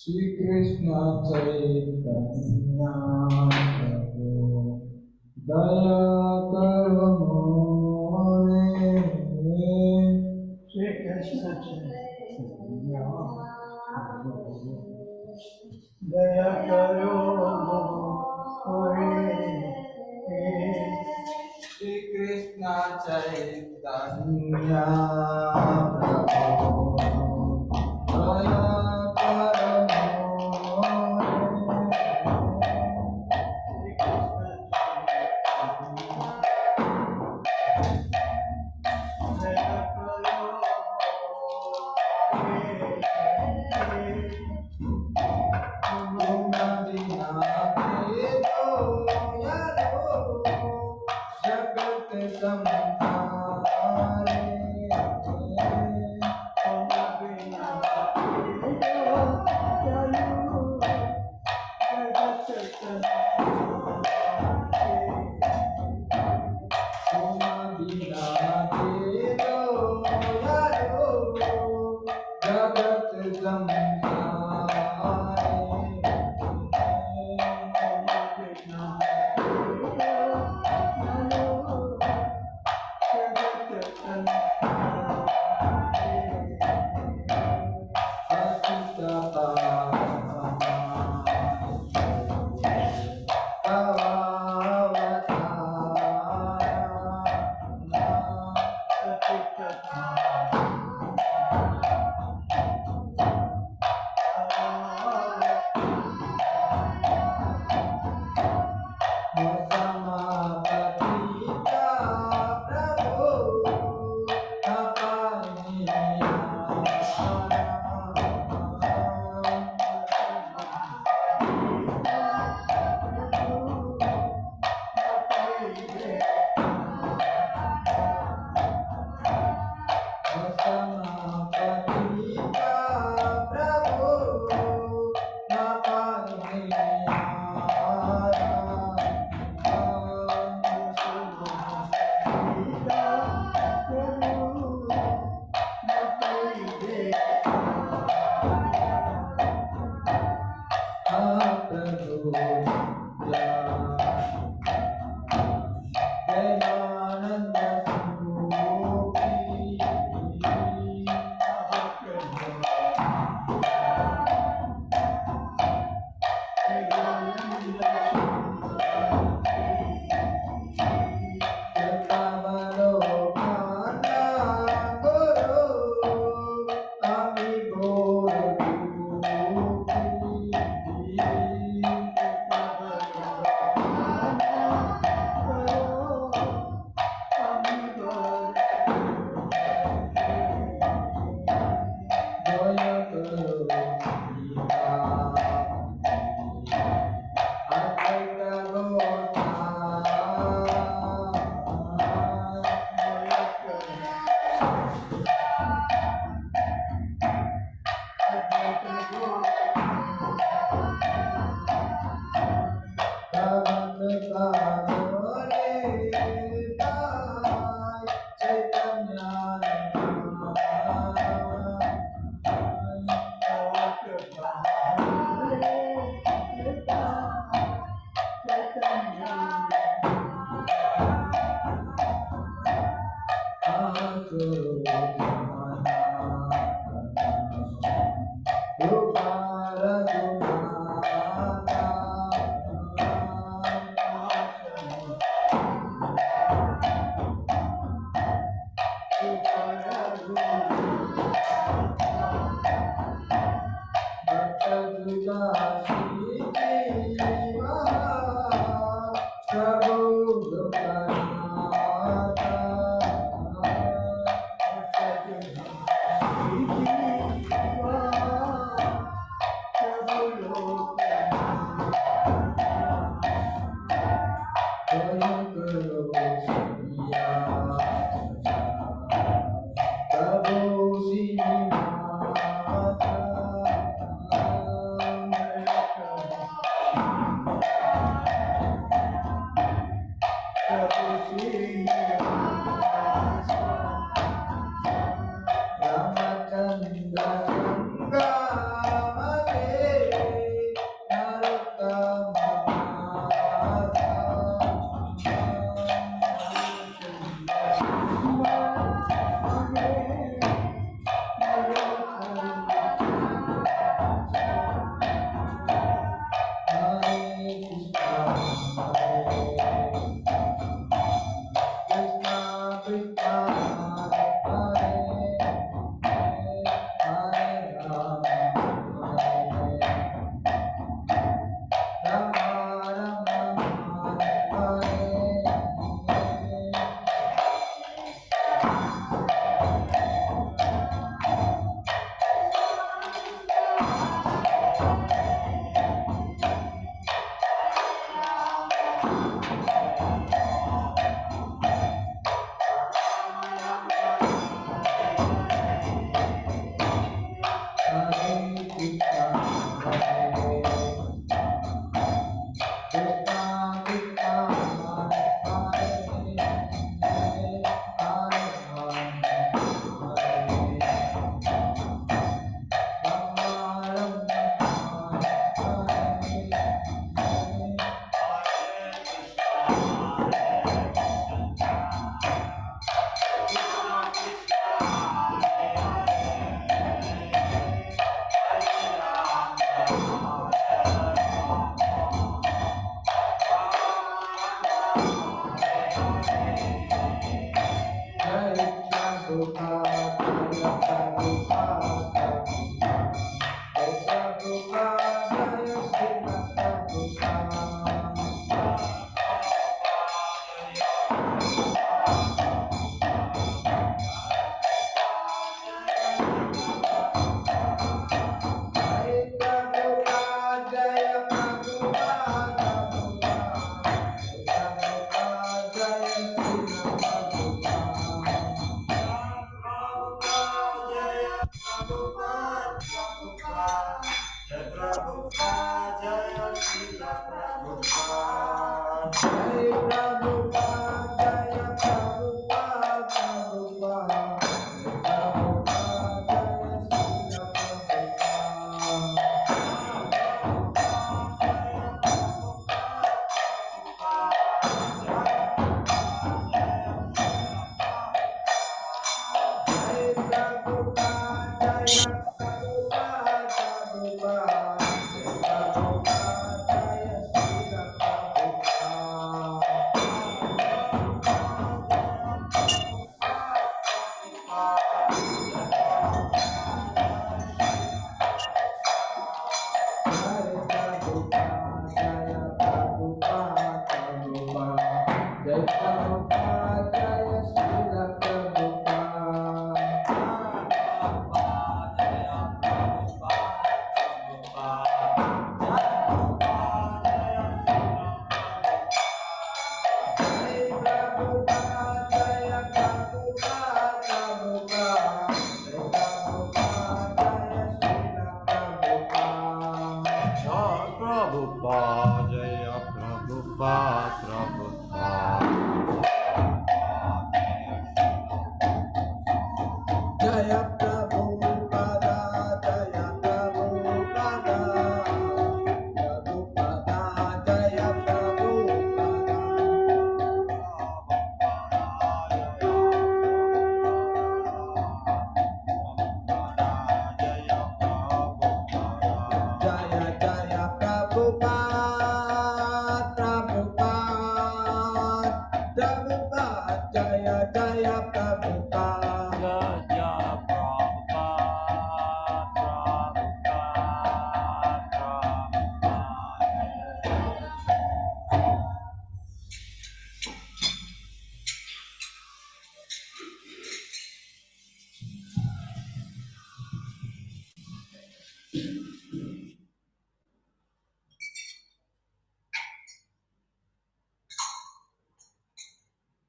Shri Krishna Chaitanya Prabhu Daya Karo More Shri Krishna Chaitanya Prabhu Daya Karo More Shri Krishna Chaitanya Prabhu Daya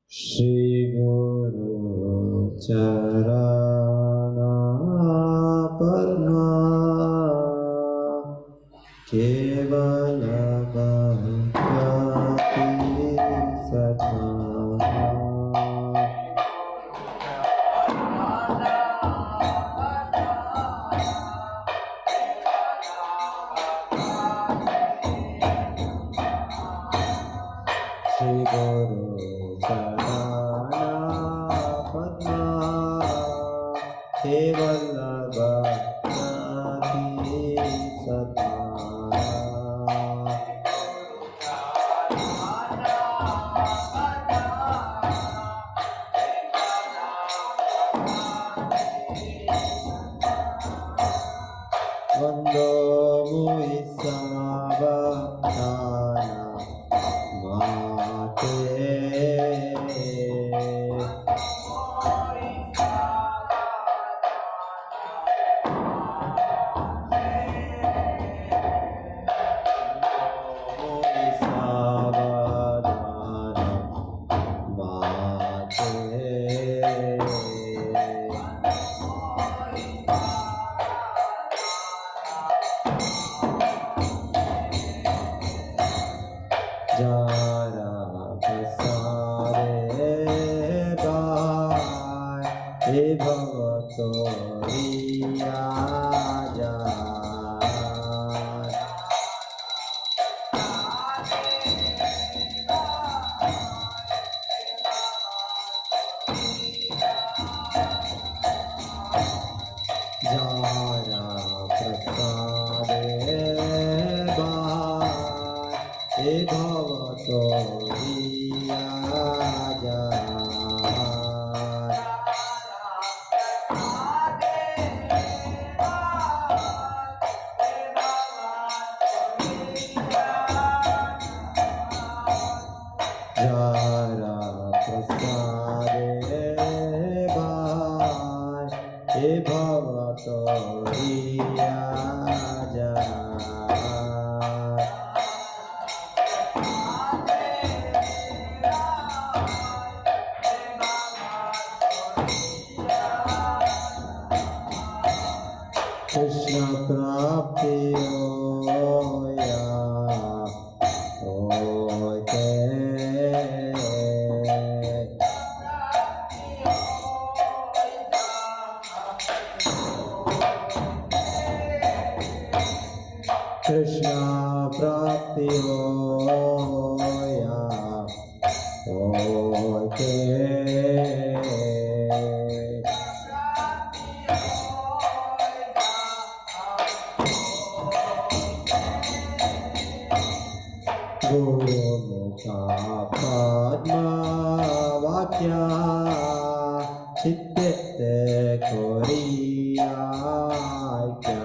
Shri Guru Charana Padma Kevala Bhaktati Sadhana Shri Guru Charana Padma Kevala Bhaktati Sadhana Vando Muisavadana Mate हे भवतो रियाजा जाया प्रसादे हे भवतो रियाजा Zara प्रसादे हे भवतो रियाजा कृष्ण प्राप्ति होया होते कृष्ण प्राप्ति होया होते गुरुमुखा पद्मा वाक्या चित्ते कोरिया क्या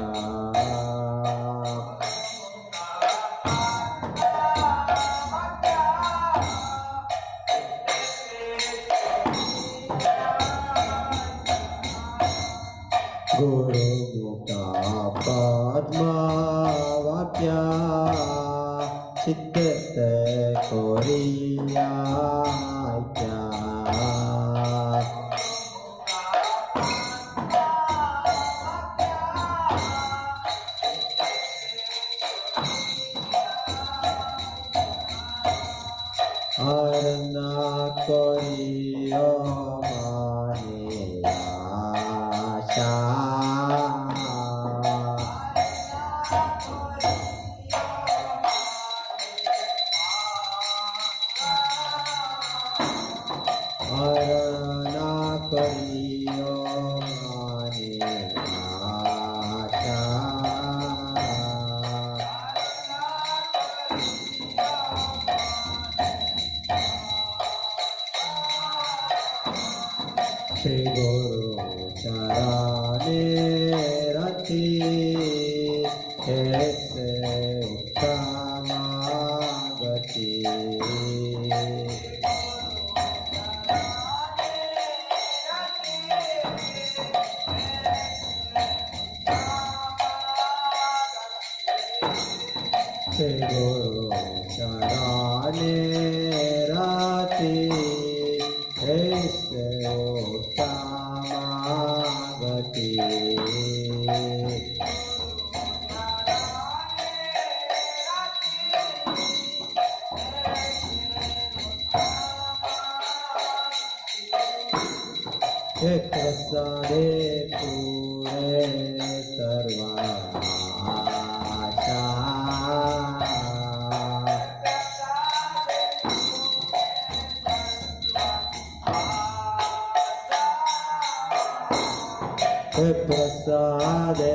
गुरुमुखा पद्मा वाक्या चित्ते कोरिया क्या अरना कोरियो माने आशा अरना करियो माने आशा श्री गुरु चरणे रति ऐसे उत्तमागति श्री गुरु चरणे रति ऐसे उत्तमागति एक प्रसादे पूरे सर्वाशा एक प्रसादे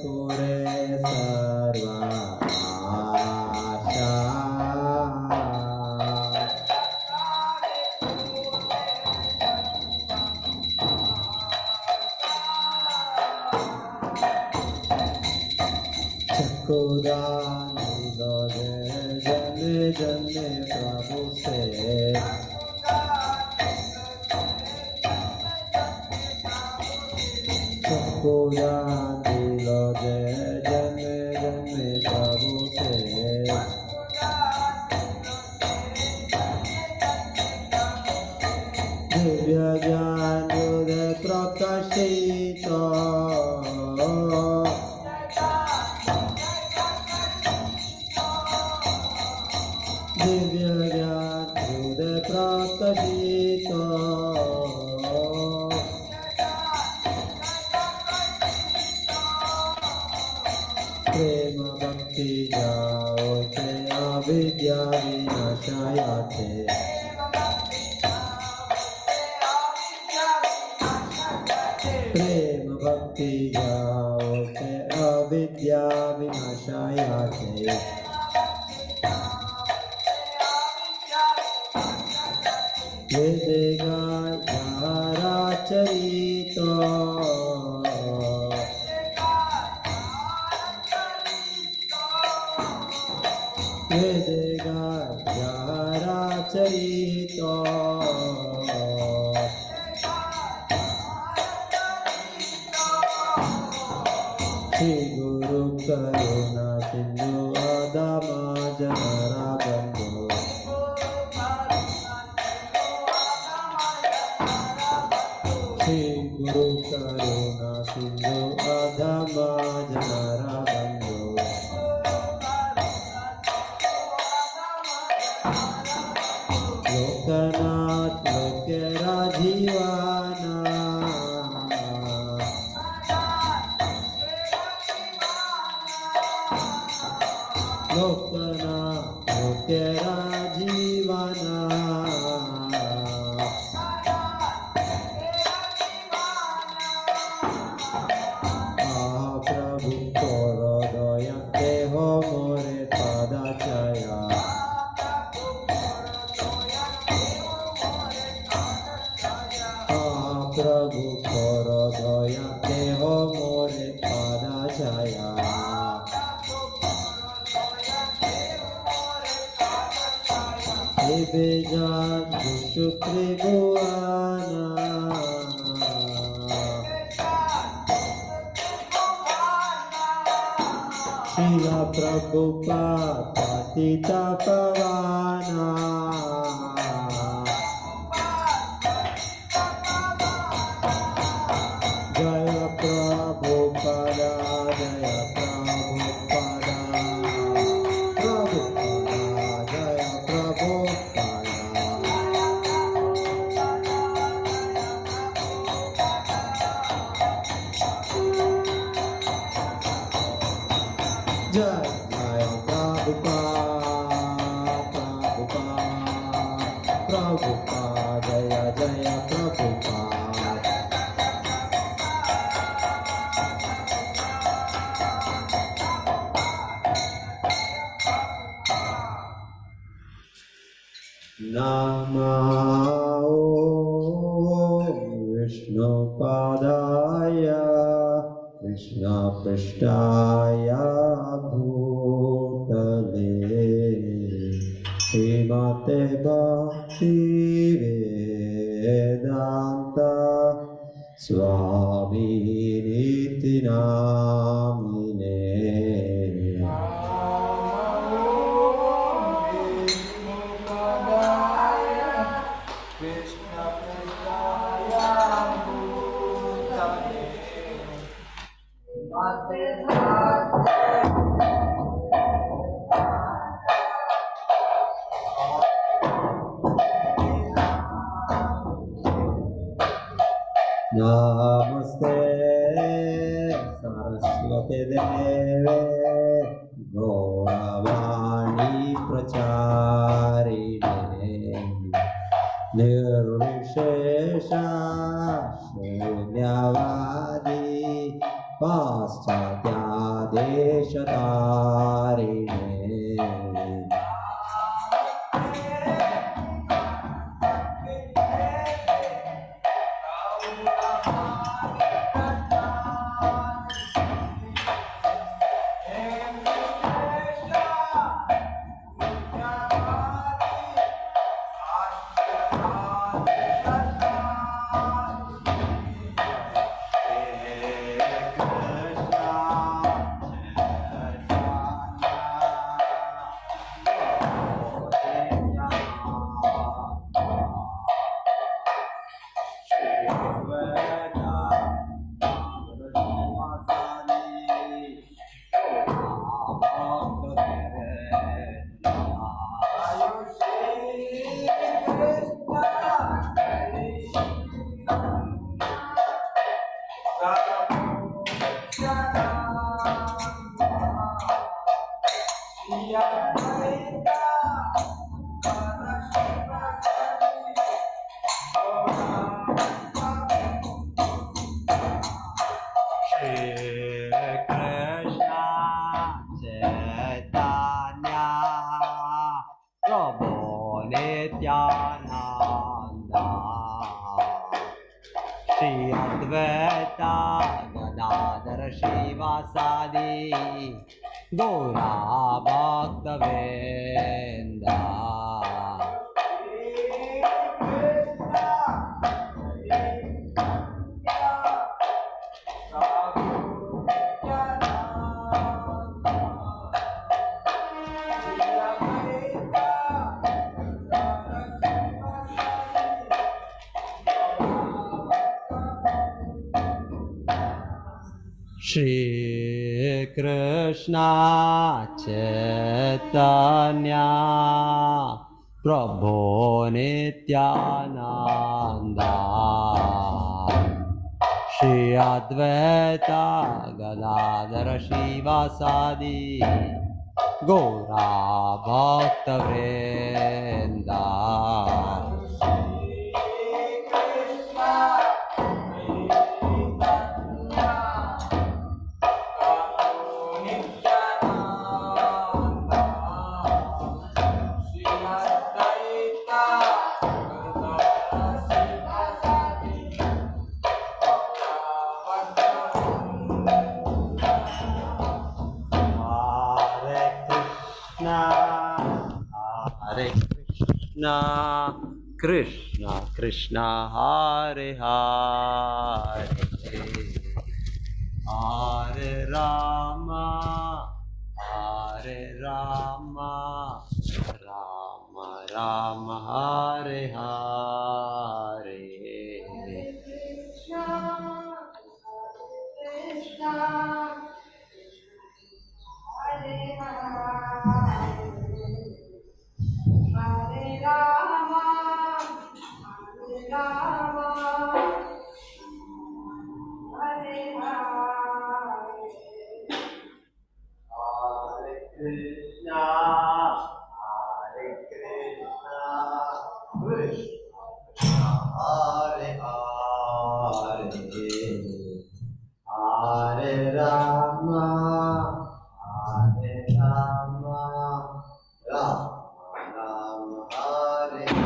पूरे सर्वाशा चक्कुदानी दे जने जने प्रभु से चक्कुदानी दे जने जने प्रभु से दिव्य ज्ञान दे प्रकाशित दिव्य ज्ञान हृदय प्रकाशित भक्ति जाओ ते अविद्या विनाशाय ते प्रेम भक्ति जाओ ते अविद्या विनाशाय ते वेदेगा चरितो वेदेगा चरितो श्री गुरु करुणा सिंधु आदमा जनरा बंधु श्री गुरु करुणा सिंधु आदमा जनरा बंधु लोकनाथ लोकेरा जीवाना लोकनाथ लोकेरा जीवाना प्रभु तोर दया देह मोरे पादाचया प्रभु तोर दया देह मोरे पादाचया बेजा शुक्र गुआना शिला प्रभुपाद पतिता पवाना जय प्रभुपाद जय प्रभुपाद प्रभुपाद जय प्रभुपाद जय जय प्रभुपाद प्रभुपाद प्रभुपाद जय जय प्रभुपाद नमो विष्णुपादाय कृष्णपृष्ठाय भूतले श्रीमते भक्तिवेदान्त स्वामिनिति नामिने नमस्ते सरस्वती देवे गौरवाणी प्रचारिणे निर्विशेष शून्यवादी पाश्चात्यादेशतारिणे Shri Advaita Gadadhar Shivasadi Gaura Bhakta Vrinda. Shri Krishna Chaitanya Prabhu Nityananda Shri Advaita Gadadhar Shivasadi Gaura Bhakta Vrinda. Hare Krishna, Krishna Krishna, Hare Hare, Hare Rama, Hare Rama, Rama Rama, Hare Hare. Krishna, Krishna, Hare Hare, Hare Rama, Hare Rama, Hare Hare. Hare Krishna, Krishna Krishna, Hare Hare, Hare Rama, Rama Rama, Hare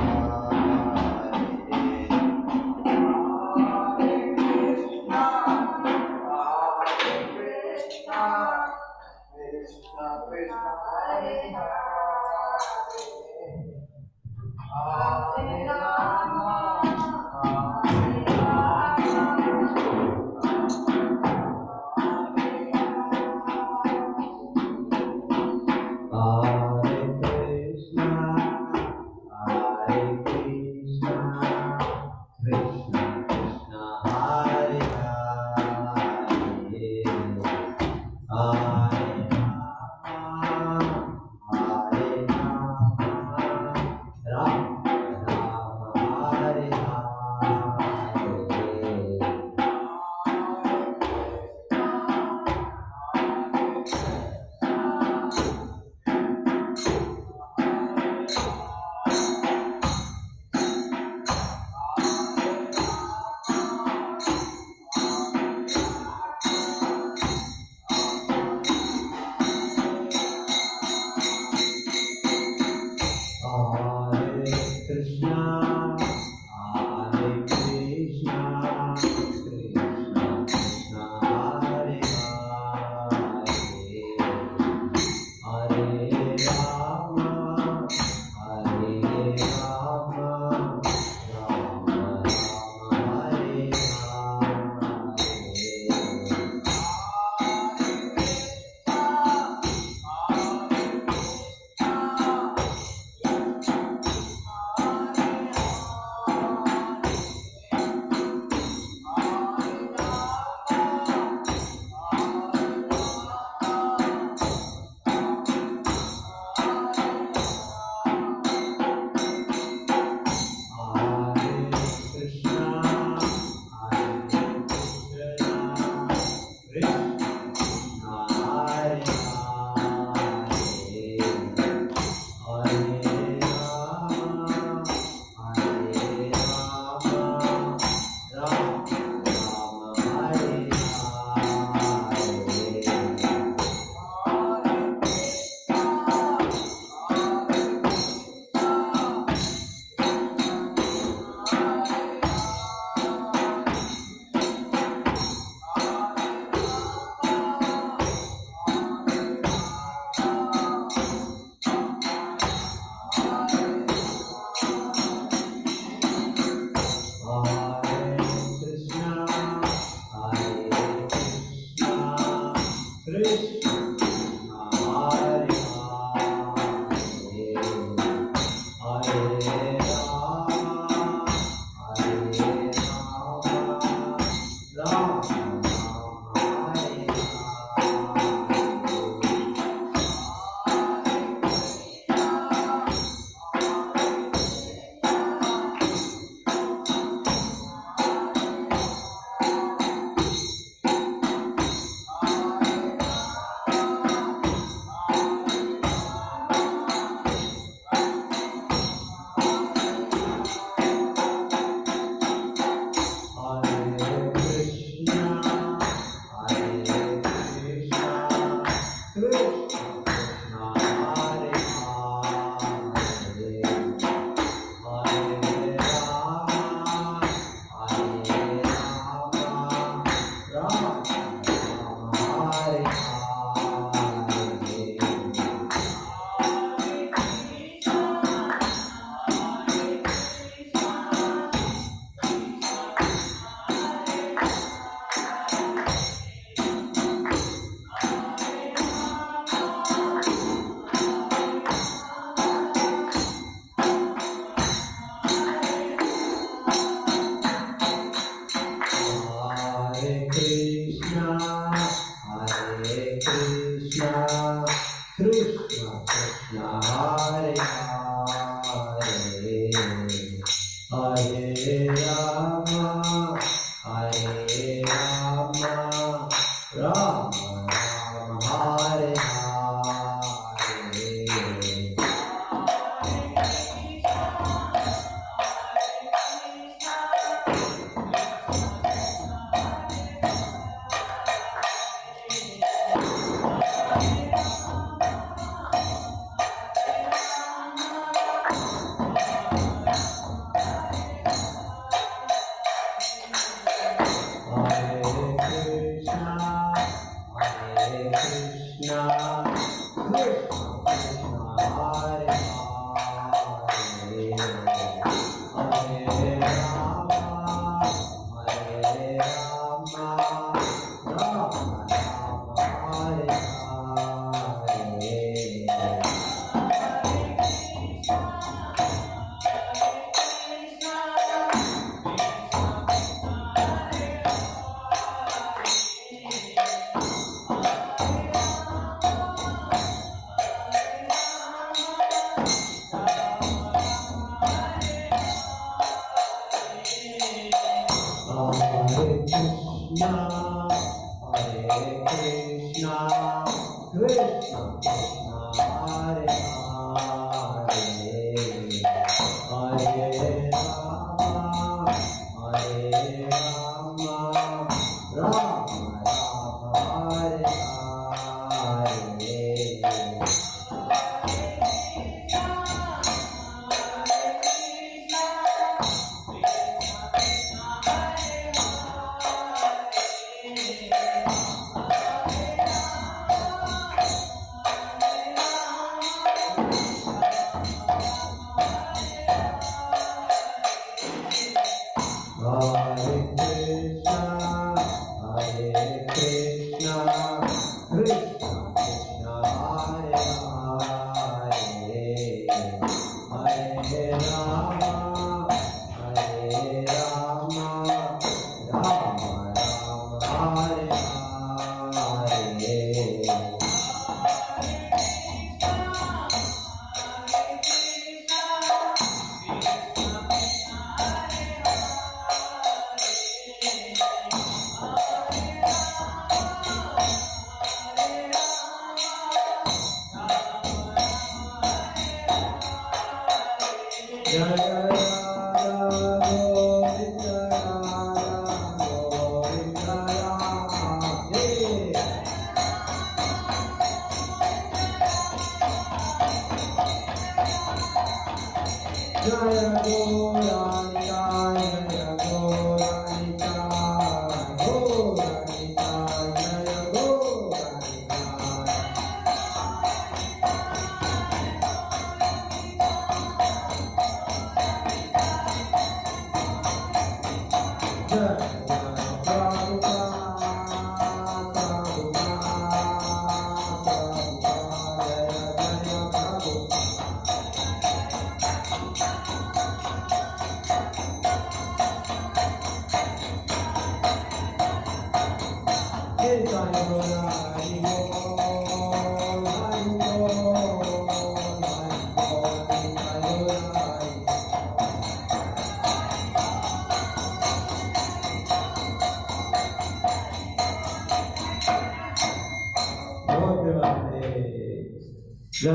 जय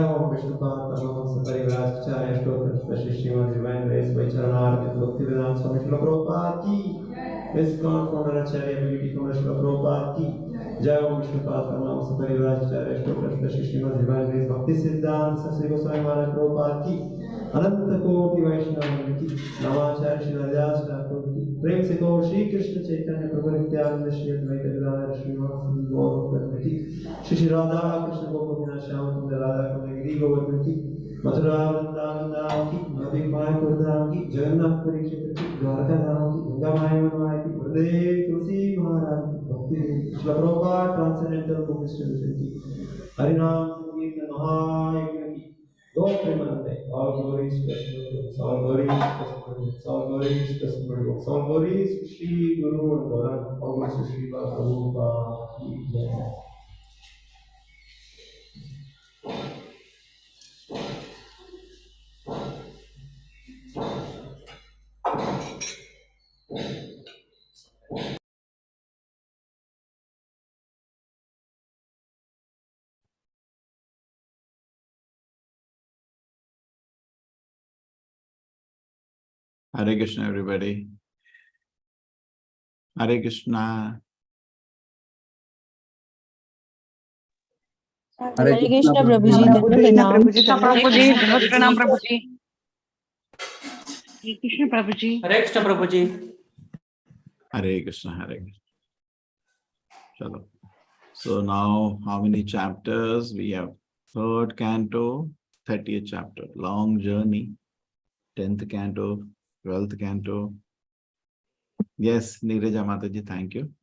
ओम विष्णुपाद परमहंस परिव्राजकाचार्य स्तोत्र Shri Shrimad divine grace by चरणारविंद भक्तिवेदांत स्वामी श्रील प्रभुपाद की ISKCON founder आचार्य ability founder Srila Prabhupada की जय ओम विष्णुपाद परमहंस परिव्राजकाचार्य स्तोत्र श्री श्रीमद् डिवाइन ग्रेस भक्ति सिद्धांत सरस्वती गोस्वामी महाराज प्रभुपाद की अनंत कोटि वैष्णव की नमाचार्य श्री हरिदास ठाकुर की प्रेम से कहो श्री कृष्ण चैतन्य प्रभु नित्यानंद श्री अद्वैत गदाधर श्रीवास गौर की श्री श्री राधा कृष्ण गोपिका श्याम सुंदर राधा कुंड गिरी गोवर्धन की मथुरा वृंदावन धाम की नवी मायापुर धाम की जगन्नाथपुरी क्षेत्र की द्वारका धाम की गंगा माया मनमाया की गुरुदेव तुलसी महाराज की भक्ति Srila Prabhupada transcendental book distribution की हरिनाम संगीत महायज्ञ की दो Premanand all glories to all glories to all glories to all glories to Shri Guru and Gaurang, all glories to Shri Prabhupada ki jai. Hare Krishna, everybody. Hare Krishna. हरे कृष्ण प्रभु जी दंड प्रणाम कृष्ण प्रभु जी दंड प्रणाम प्रभु जी हरे कृष्ण प्रभु जी हरे कृष्ण प्रभु जी Hare Krishna, Hare Krishna. Chalo. So now, how many chapters? We have 3rd canto, 30th chapter. Long journey. 10th canto, 12th canto. Yes, Neeraja Mataji, thank you.